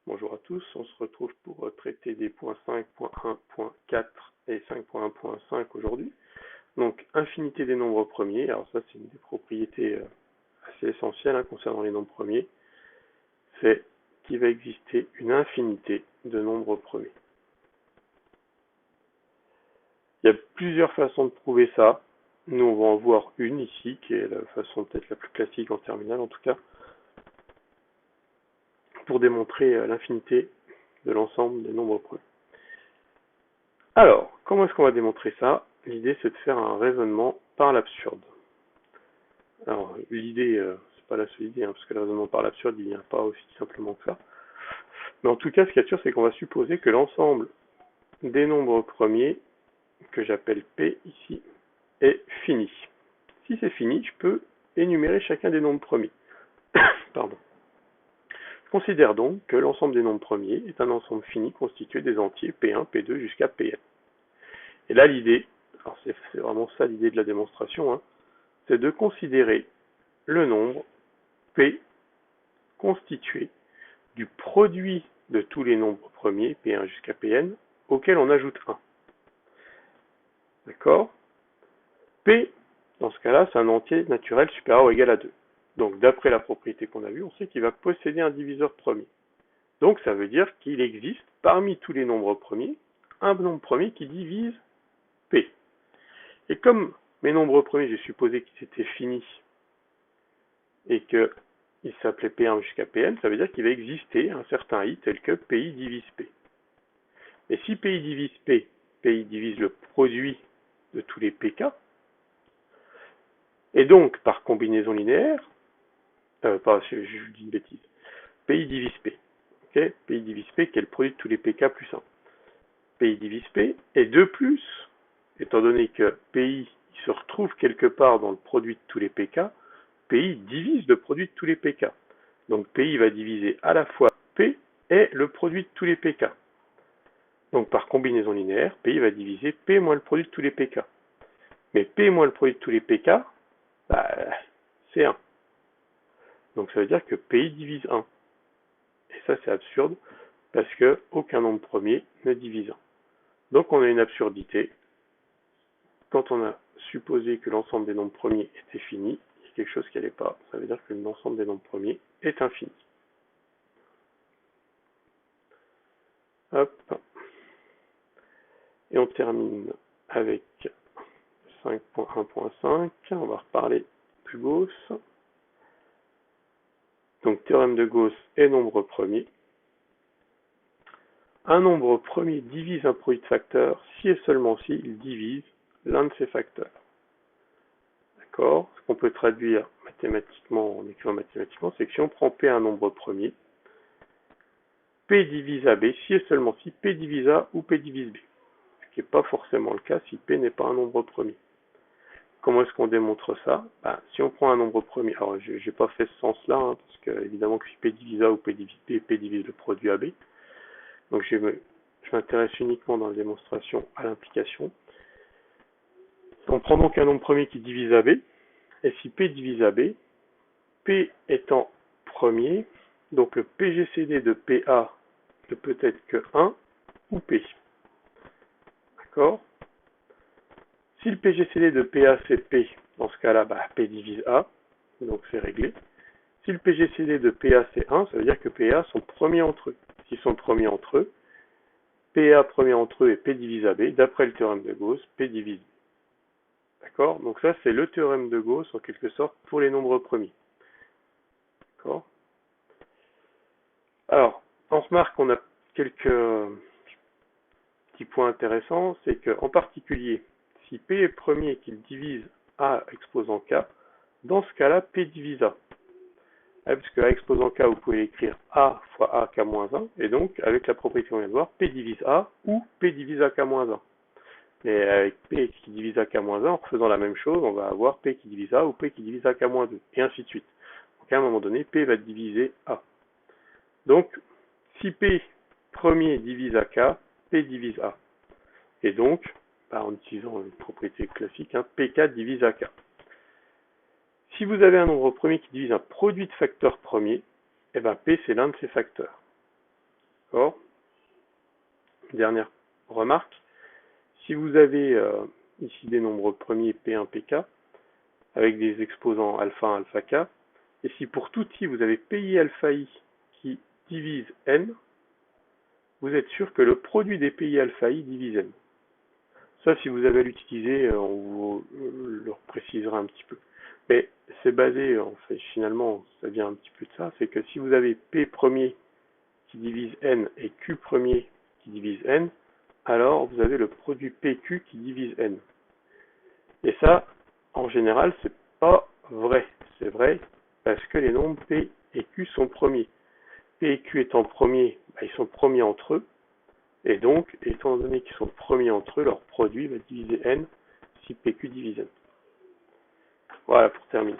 Bonjour à tous, on se retrouve pour traiter des points 5.1.4 et 5.1.5 aujourd'hui. Donc, infinité des nombres premiers, alors ça c'est une des propriétés assez essentielles concernant les nombres premiers, c'est qu'il va exister une infinité de nombres premiers. Il y a plusieurs façons de prouver ça. Nous on va en voir une ici, qui est la façon peut-être la plus classique en terminale en tout cas, pour démontrer l'infinité de l'ensemble des nombres premiers. Alors, comment est-ce qu'on va démontrer ça? L'idée, c'est de faire un raisonnement par l'absurde. Alors, l'idée, c'est pas la seule idée, parce que le raisonnement par l'absurde, il vient pas aussi simplement que ça. Mais en tout cas, ce qu'il y a de sûr, c'est qu'on va supposer que l'ensemble des nombres premiers, que j'appelle P ici, est fini. Si c'est fini, je peux énumérer chacun des nombres premiers. Pardon. Je considère donc que l'ensemble des nombres premiers est un ensemble fini constitué des entiers P1, P2 jusqu'à Pn. Et là, l'idée, alors c'est vraiment ça l'idée de la démonstration, c'est de considérer le nombre P constitué du produit de tous les nombres premiers, P1 jusqu'à Pn, auquel on ajoute 1. D'accord? P, dans ce cas-là, c'est un entier naturel supérieur ou égal à 2. Donc, d'après la propriété qu'on a vue, on sait qu'il va posséder un diviseur premier. Donc, ça veut dire qu'il existe, parmi tous les nombres premiers, un nombre premier qui divise P. Et comme mes nombres premiers, j'ai supposé qu'ils étaient finis et qu'il s'appelait P1 jusqu'à Pn, ça veut dire qu'il va exister un certain i tel que Pi divise P. Et si Pi divise P, Pi divise le produit de tous les Pk, et donc par combinaison linéaire, je dis une bêtise, Pi divise P, okay, Pi divise P qui est le produit de tous les Pk plus 1. Pi divise P, et de plus, étant donné que Pi il se retrouve quelque part dans le produit de tous les Pk, Pi divise le produit de tous les Pk. Donc Pi va diviser à la fois P et le produit de tous les Pk. Donc par combinaison linéaire, Pi va diviser P moins le produit de tous les Pk. Mais P moins le produit de tous les Pk, c'est 1. Donc ça veut dire que Pi divise 1. Et ça c'est absurde, parce que aucun nombre premier ne divise 1. Donc on a une absurdité. Quand on a supposé que l'ensemble des nombres premiers était fini, il y a quelque chose qui n'allait pas. Ça veut dire que l'ensemble des nombres premiers est infini. Hop. Et on termine avec 5.1.5. On va reparler de Gauss. Donc théorème de Gauss et nombre premier. Un nombre premier divise un produit de facteurs si et seulement si il divise l'un de ses facteurs. D'accord? Ce qu'on peut traduire mathématiquement, en écrivant mathématiquement, c'est que si on prend P un nombre premier, P divise AB si et seulement si P divise A ou P divise B. Ce qui n'est pas forcément le cas si P n'est pas un nombre premier. Comment est-ce qu'on démontre ça? Si on prend un nombre premier, alors je n'ai pas fait ce sens-là, parce que évidemment que si P divise A ou P divise B, P divise le produit AB. Donc je m'intéresse uniquement dans la démonstration à l'implication. On prend donc un nombre premier qui divise AB, et si P divise AB, P étant premier, donc le PGCD de PA ne peut être que 1 ou P. D'accord? Si le PGCD de PA c'est P, dans ce cas-là, P divise A, donc c'est réglé. Si le PGCD de PA c'est 1, ça veut dire que PA sont premiers entre eux. S'ils sont premiers entre eux, PA premier entre eux et P divise AB, d'après le théorème de Gauss, P divise B. D'accord? Donc ça c'est le théorème de Gauss en quelque sorte pour les nombres premiers. D'accord? Alors, on remarque qu'on a quelques petits points intéressants, c'est qu'en particulier, si P est premier et qu'il divise A exposant K, dans ce cas-là, P divise A. Parce que A exposant K, vous pouvez l'écrire A fois A K-1, et donc, avec la propriété qu'on vient de voir, P divise A ou P divise A K-1. Et avec P qui divise A K-1, en faisant la même chose, on va avoir P qui divise A ou P qui divise A K-2, et ainsi de suite. Donc à un moment donné, P va diviser A. Donc, si P premier divise AK, P divise A. Et donc, en utilisant une propriété classique, PK divise AK. Si vous avez un nombre premier qui divise un produit de facteurs premiers, P c'est l'un de ces facteurs. D'accord. Dernière remarque, si vous avez ici des nombres premiers P1, Pk, avec des exposants alpha 1, alpha k, et si pour tout i vous avez Pi alpha i qui divise n, vous êtes sûr que le produit des Pi alpha i divise n. Ça, si vous avez à l'utiliser, on vous le précisera un petit peu. Mais c'est basé, en fait, finalement, ça vient un petit peu de ça, c'est que si vous avez P premier qui divise n et Q premier qui divise n, alors vous avez le produit PQ qui divise n. Et ça, en général, c'est pas vrai. C'est vrai parce que les nombres P et Q sont premiers. P et Q étant premiers, ils sont premiers entre eux. Et donc, étant donné qu'ils sont premiers entre eux, leur produit va diviser n si PQ divise n. Voilà pour terminer.